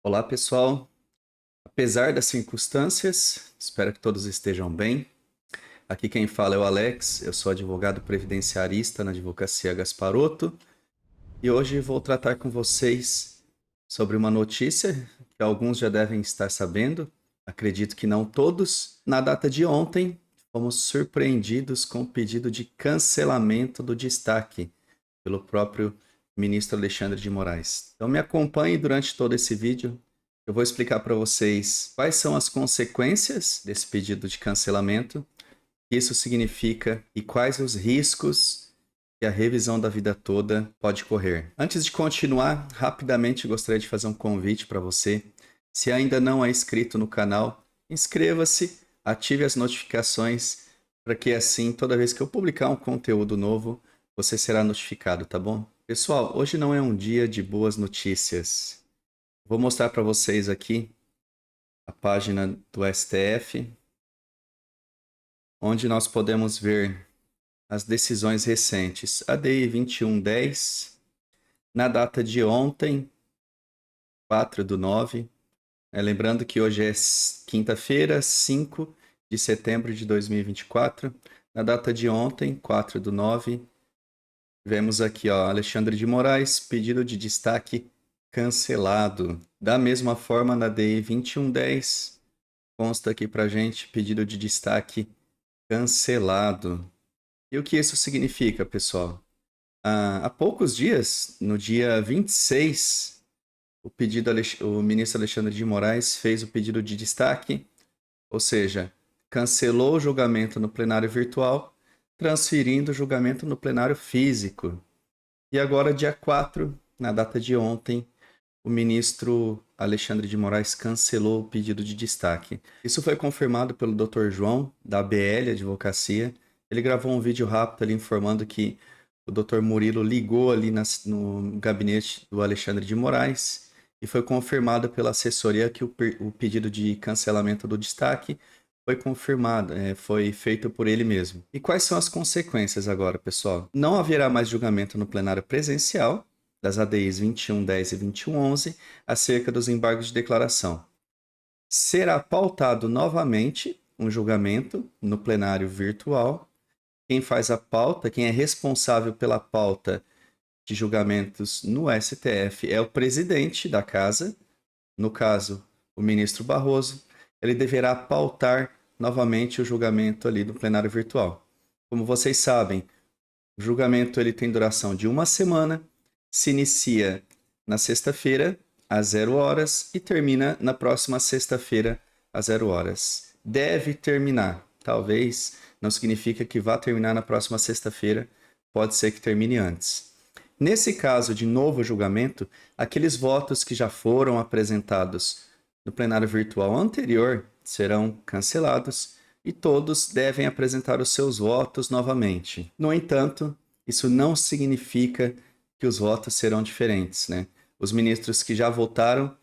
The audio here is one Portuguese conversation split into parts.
Olá, pessoal. Apesar das circunstâncias, espero que todos estejam bem. Aqui quem fala é o Alex, eu sou advogado previdenciarista na Advocacia Gasparotto e hoje vou tratar com vocês sobre uma notícia que alguns já devem estar sabendo, acredito que não todos. Na data de ontem, fomos surpreendidos com o pedido de cancelamento do destaque pelo próprio ministro Alexandre de Moraes. Então me acompanhe durante todo esse vídeo. Eu vou explicar para vocês quais são as consequências desse pedido de cancelamento, o que isso significa e quais os riscos que a revisão da vida toda pode correr. Antes de continuar, rapidamente gostaria de fazer um convite para você. Se ainda não é inscrito no canal, inscreva-se, ative as notificações para que assim, toda vez que eu publicar um conteúdo novo, você será notificado, tá bom? Pessoal, hoje não é um dia de boas notícias. Vou mostrar para vocês aqui a página do STF, onde nós podemos ver as decisões recentes. A DI 2110, na data de ontem, 4/9. Lembrando que hoje é quinta-feira, 5 de setembro de 2024. Na data de ontem, 4/9, vemos aqui, ó, Alexandre de Moraes, pedido de destaque cancelado. Da mesma forma, na DI 2110, consta aqui pra gente pedido de destaque cancelado. E o que isso significa, pessoal? Há poucos dias, no dia 26, o ministro Alexandre de Moraes fez o pedido de destaque, ou seja, cancelou o julgamento no plenário virtual, transferindo o julgamento no plenário físico. E agora, dia 4, na data de ontem, o ministro Alexandre de Moraes cancelou o pedido de destaque. Isso foi confirmado pelo Dr. João, da ABL Advocacia. Ele gravou um vídeo rápido ali informando que o Dr. Murilo ligou ali no gabinete do Alexandre de Moraes e foi confirmado pela assessoria que o pedido de cancelamento do destaque foi confirmado, foi feito por ele mesmo. E quais são as consequências agora, pessoal? Não haverá mais julgamento no plenário presencial das ADIs 2110 e 2111 acerca dos embargos de declaração. Será pautado novamente um julgamento no plenário virtual. Quem faz a pauta, quem é responsável pela pauta de julgamentos no STF é o presidente da casa, no caso, o ministro Barroso. Ele deverá pautar novamente o julgamento ali do plenário virtual. Como vocês sabem, o julgamento ele tem duração de uma semana, se inicia na sexta-feira, às 0 horas, e termina na próxima sexta-feira, às 0 horas. Deve terminar. Talvez não significa que vá terminar na próxima sexta-feira, pode ser que termine antes. Nesse caso de novo julgamento, aqueles votos que já foram apresentados no plenário virtual anterior serão cancelados e todos devem apresentar os seus votos novamente. No entanto, isso não significa que os votos serão diferentes, né? Os ministros que já votaram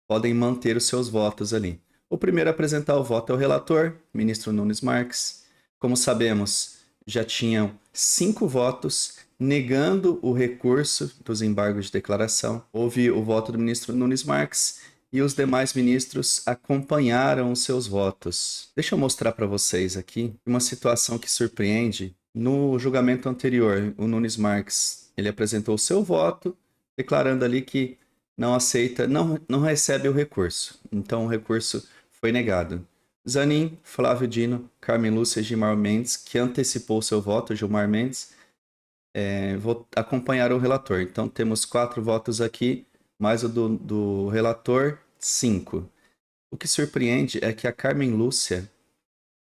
podem manter os seus votos ali. O primeiro a apresentar o voto é o relator, ministro Nunes Marques. Como sabemos, já tinham 5 votos negando o recurso dos embargos de declaração. Houve o voto do ministro Nunes Marques e os demais ministros acompanharam os seus votos. Deixa eu mostrar para vocês aqui uma situação que surpreende. No julgamento anterior, o Nunes Marques ele apresentou o seu voto, declarando ali que não aceita, não recebe o recurso. Então o recurso foi negado. Zanin, Flávio Dino, Carmen Lúcia e Gilmar Mendes, que antecipou seu voto, Gilmar Mendes, acompanharam o relator. Então temos 4 votos aqui, mais o do relator, 5. O que surpreende é que a Carmen Lúcia,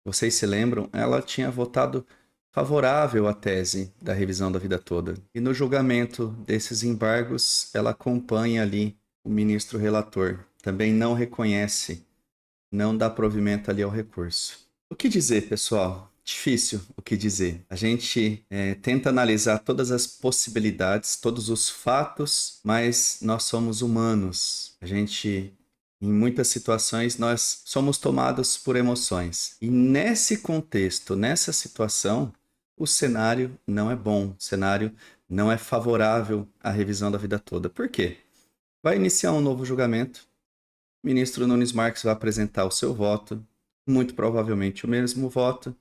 vocês se lembram, ela tinha votado favorável à tese da revisão da vida toda. E no julgamento desses embargos, ela acompanha ali o ministro relator. Também não reconhece, não dá provimento ali ao recurso. O que dizer, pessoal? Difícil o que dizer. A gente tenta analisar todas as possibilidades, todos os fatos, mas nós somos humanos. A gente, em muitas situações, nós somos tomados por emoções. E nesse contexto, nessa situação, o cenário não é bom. O cenário não é favorável à revisão da vida toda. Por quê? Vai iniciar um novo julgamento. o ministro Nunes Marques vai apresentar o seu voto, muito provavelmente o mesmo voto,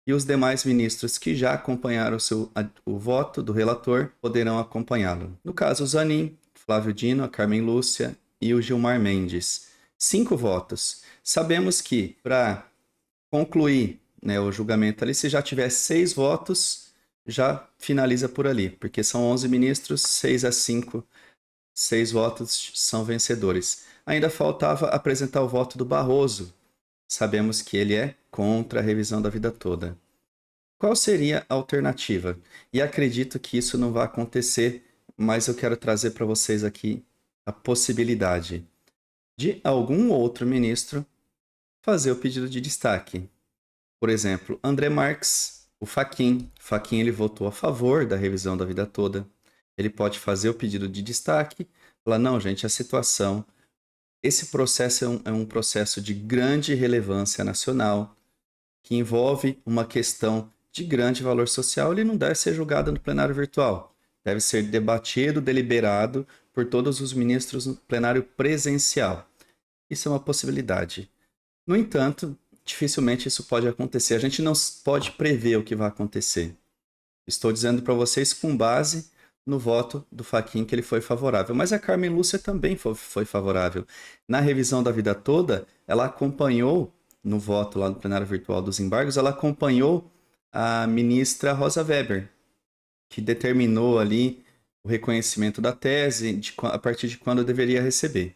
e os demais ministros que já acompanharam o voto do relator poderão acompanhá-lo. No caso, o Zanin, Flávio Dino, a Carmen Lúcia e o Gilmar Mendes. 5 votos. Sabemos que, para concluir, né, o julgamento ali, se já tiver 6 votos, já finaliza por ali, porque são 11 ministros, 6-5, 6 votos são vencedores. Ainda faltava apresentar o voto do Barroso. Sabemos que ele é contra a revisão da vida toda. Qual seria a alternativa? E acredito que isso não vai acontecer, mas eu quero trazer para vocês aqui a possibilidade de algum outro ministro fazer o pedido de destaque. Por exemplo, André Marques, o Fachin. Fachin ele votou a favor da revisão da vida toda. Ele pode fazer o pedido de destaque, falar, não, gente, a situação, esse processo é um processo de grande relevância nacional, que envolve uma questão de grande valor social, ele não deve ser julgado no plenário virtual. Deve ser debatido, deliberado por todos os ministros no plenário presencial. Isso é uma possibilidade. No entanto, dificilmente isso pode acontecer. A gente não pode prever o que vai acontecer. Estou dizendo para vocês com base no voto do Fachin que ele foi favorável. Mas a Carmen Lúcia também foi favorável. Na revisão da vida toda, ela acompanhou, no voto lá no plenário virtual dos embargos, ela acompanhou a ministra Rosa Weber, que determinou ali o reconhecimento da tese a partir de quando eu deveria receber.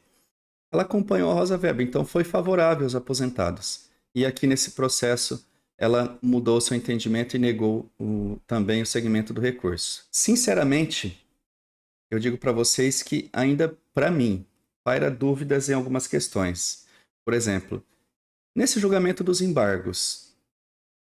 Ela acompanhou a Rosa Weber, então foi favorável aos aposentados. E aqui nesse processo, ela mudou seu entendimento e negou também o segmento do recurso. Sinceramente, eu digo para vocês que ainda, para mim, paira dúvidas em algumas questões. Por exemplo, nesse julgamento dos embargos,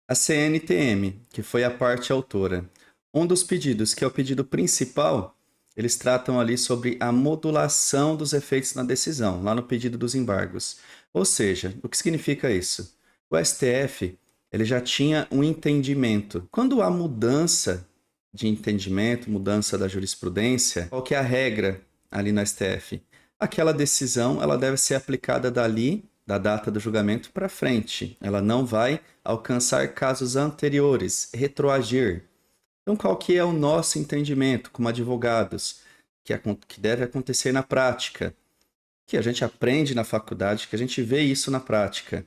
a CNTM, que foi a parte autora, um dos pedidos, que é o pedido principal, eles tratam ali sobre a modulação dos efeitos na decisão, lá no pedido dos embargos. Ou seja, o que significa isso? O STF ele já tinha um entendimento. Quando há mudança de entendimento, mudança da jurisprudência, qual que é a regra ali no STF? Aquela decisão ela deve ser aplicada dali, da data do julgamento para frente. Ela não vai alcançar casos anteriores, retroagir. Então, qual que é o nosso entendimento como advogados? Que deve acontecer na prática, que a gente aprende na faculdade, que a gente vê isso na prática.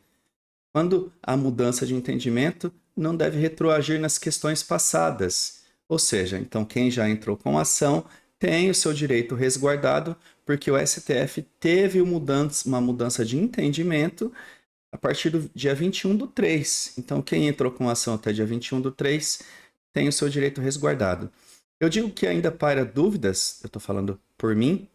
Quando há mudança de entendimento, não deve retroagir nas questões passadas. Ou seja, então quem já entrou com ação tem o seu direito resguardado, porque o STF teve uma mudança de entendimento a partir do dia 21/3. Então, quem entrou com ação até dia 21/3 tem o seu direito resguardado. Eu digo que ainda paira dúvidas, eu estou falando por mim,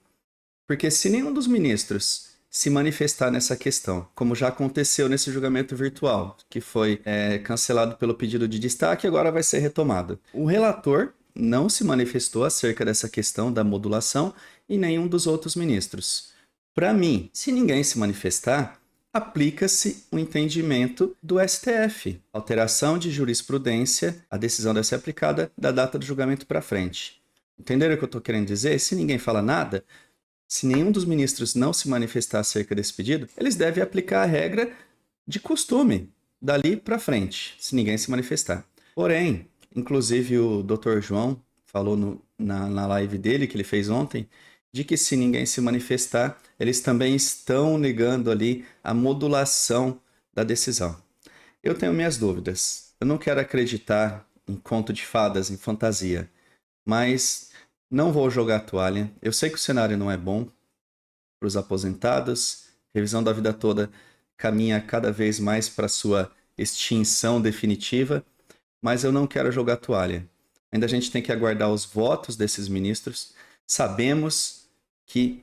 porque se nenhum dos ministros se manifestar nessa questão, como já aconteceu nesse julgamento virtual, que foi cancelado pelo pedido de destaque e agora vai ser retomado. O relator não se manifestou acerca dessa questão da modulação e nenhum dos outros ministros. Para mim, se ninguém se manifestar, aplica-se o entendimento do STF. Alteração de jurisprudência, a decisão deve ser aplicada da data do julgamento para frente. Entenderam o que eu estou querendo dizer? Se ninguém fala nada, se nenhum dos ministros não se manifestar acerca desse pedido, eles devem aplicar a regra de costume, dali para frente, se ninguém se manifestar. Porém, inclusive o Dr. João falou na live dele, que ele fez ontem, de que se ninguém se manifestar, eles também estão negando ali a modulação da decisão. Eu tenho minhas dúvidas. Eu não quero acreditar em conto de fadas, em fantasia, mas não vou jogar a toalha. Eu sei que o cenário não é bom para os aposentados. A revisão da vida toda caminha cada vez mais para sua extinção definitiva, mas eu não quero jogar a toalha. Ainda a gente tem que aguardar os votos desses ministros. Sabemos que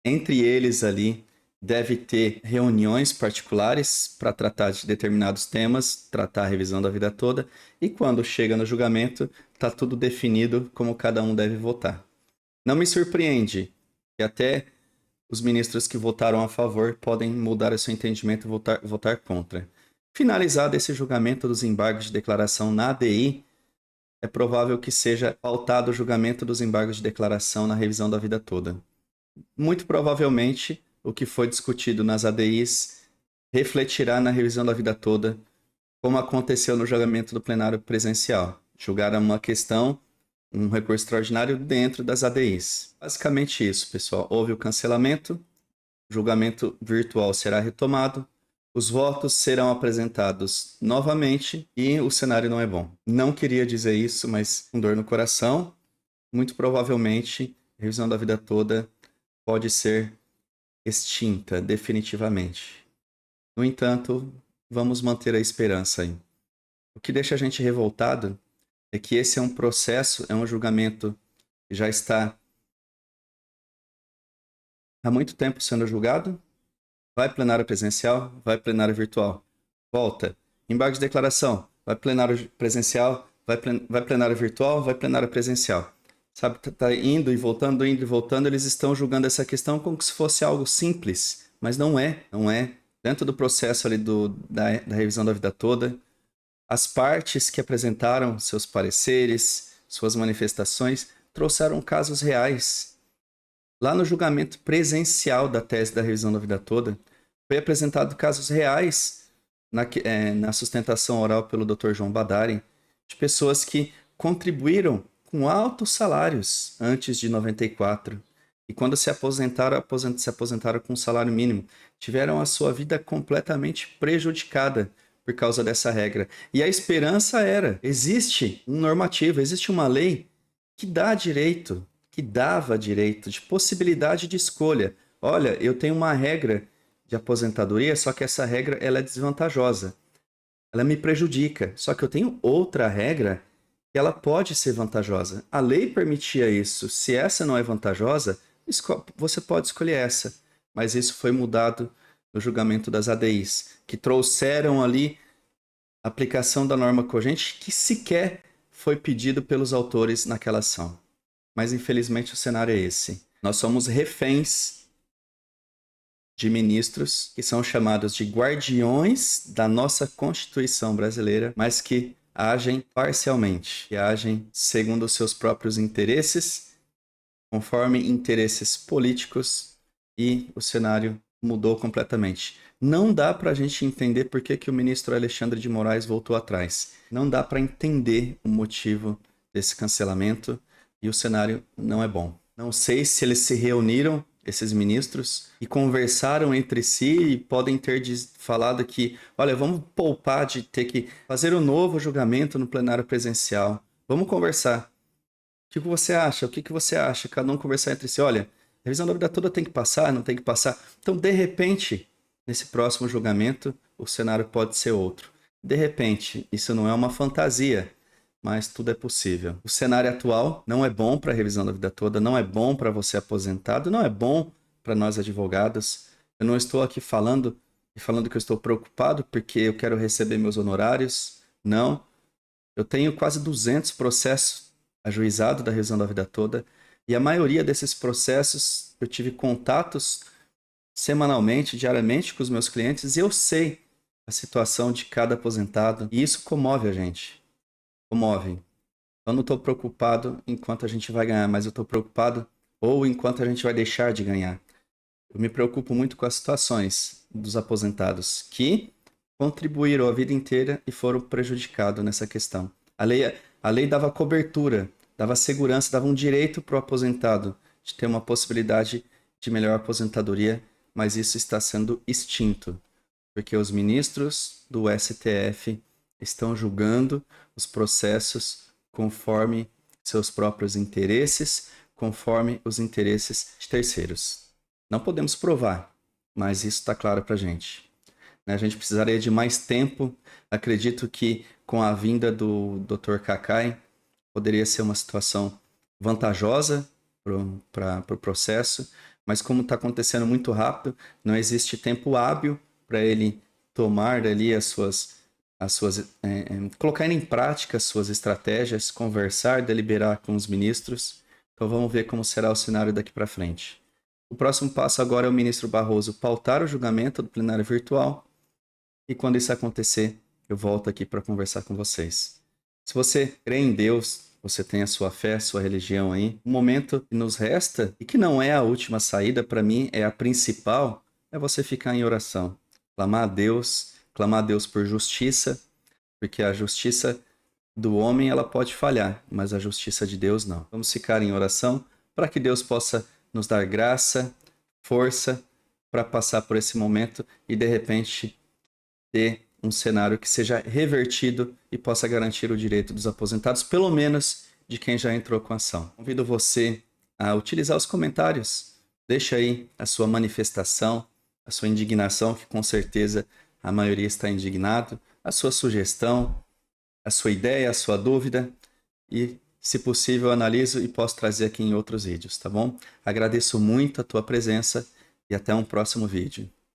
entre eles ali deve ter reuniões particulares para tratar de determinados temas, tratar a revisão da vida toda, e quando chega no julgamento, está tudo definido como cada um deve votar. Não me surpreende que até os ministros que votaram a favor podem mudar o seu entendimento e votar contra. Finalizado esse julgamento dos embargos de declaração na ADI, é provável que seja pautado o julgamento dos embargos de declaração na revisão da vida toda. Muito provavelmente o que foi discutido nas ADIs refletirá na revisão da vida toda, como aconteceu no julgamento do plenário presencial. Julgaram uma questão, um recurso extraordinário dentro das ADIs. Basicamente isso, pessoal. Houve o cancelamento, o julgamento virtual será retomado, os votos serão apresentados novamente e o cenário não é bom. Não queria dizer isso, mas com dor no coração, muito provavelmente a revisão da vida toda pode ser extinta definitivamente. No entanto, vamos manter a esperança aí. O que deixa a gente revoltado é que esse é um processo, é um julgamento que já está há muito tempo sendo julgado. Vai plenário presencial, vai plenário virtual. Volta. Embargo de declaração, vai plenário presencial, vai plenário virtual, vai plenário presencial. Sabe, tá indo e voltando, eles estão julgando essa questão como se fosse algo simples, mas não é. Dentro do processo ali da revisão da vida toda, as partes que apresentaram seus pareceres, suas manifestações, trouxeram casos reais. Lá no julgamento presencial da tese da revisão da vida toda, foi apresentado casos reais na sustentação oral pelo Dr. João Badari, de pessoas que contribuíram com altos salários antes de 94. E quando se aposentaram com um salário mínimo. Tiveram a sua vida completamente prejudicada por causa dessa regra. E a esperança existe um normativo, existe uma lei que dava direito de possibilidade de escolha. Olha, eu tenho uma regra de aposentadoria, só que essa regra ela é desvantajosa. Ela me prejudica. Só que eu tenho outra regra que ela pode ser vantajosa. A lei permitia isso. Se essa não é vantajosa, você pode escolher essa. Mas isso foi mudado no julgamento das ADIs, que trouxeram ali a aplicação da norma cogente que sequer foi pedido pelos autores naquela ação. Mas infelizmente o cenário é esse. Nós somos reféns de ministros que são chamados de guardiões da nossa Constituição brasileira, mas que agem parcialmente, que agem segundo os seus próprios interesses, conforme interesses políticos, e o cenário mudou completamente. Não dá para a gente entender por que o ministro Alexandre de Moraes voltou atrás. Não dá para entender o motivo desse cancelamento e o cenário não é bom. Não sei se eles se reuniram, esses ministros, e conversaram entre si e podem ter falado que, olha, vamos poupar de ter que fazer um novo julgamento no plenário presencial. Vamos conversar. O que você acha? O que você acha? Cada um conversar entre si. Olha, a revisão da vida toda tem que passar, não tem que passar. Então, de repente, nesse próximo julgamento, o cenário pode ser outro. De repente, isso não é uma fantasia, mas tudo é possível. O cenário atual não é bom para a revisão da vida toda, não é bom para você aposentado, não é bom para nós advogados. Eu não estou aqui falando que eu estou preocupado porque eu quero receber meus honorários. Não. Eu tenho quase 200 processos ajuizados da revisão da vida toda e a maioria desses processos eu tive contatos semanalmente, diariamente com os meus clientes e eu sei a situação de cada aposentado e isso comove a gente. Comove. Eu não estou preocupado enquanto a gente vai ganhar, mas eu estou preocupado ou enquanto a gente vai deixar de ganhar. Eu me preocupo muito com as situações dos aposentados que contribuíram a vida inteira e foram prejudicados nessa questão. A lei dava cobertura, dava segurança, dava um direito para o aposentado de ter uma possibilidade de melhor aposentadoria, mas isso está sendo extinto, porque os ministros do STF estão julgando os processos conforme seus próprios interesses, conforme os interesses de terceiros. Não podemos provar, mas isso está claro para a gente. A gente precisaria de mais tempo. Acredito que com a vinda do Dr. Kakai, poderia ser uma situação vantajosa para o processo, mas como está acontecendo muito rápido, não existe tempo hábil para ele tomar ali colocar em prática as suas estratégias, conversar, deliberar com os ministros. Então vamos ver como será o cenário daqui para frente. O próximo passo agora é o ministro Barroso pautar o julgamento do plenário virtual e quando isso acontecer, eu volto aqui para conversar com vocês. Se você crê em Deus, Você tem a sua fé, a sua religião aí. O momento que nos resta, e que não é a última saída, para mim é a principal, é você ficar em oração. Clamar a Deus por justiça, porque a justiça do homem ela pode falhar, mas a justiça de Deus não. Vamos ficar em oração para que Deus possa nos dar graça, força para passar por esse momento e de repente ter um cenário que seja revertido e possa garantir o direito dos aposentados, pelo menos de quem já entrou com a ação. Convido você a utilizar os comentários. Deixa aí a sua manifestação, a sua indignação, que com certeza a maioria está indignado, a sua sugestão, a sua ideia, a sua dúvida e, se possível, eu analiso e posso trazer aqui em outros vídeos, tá bom? Agradeço muito a tua presença e até um próximo vídeo.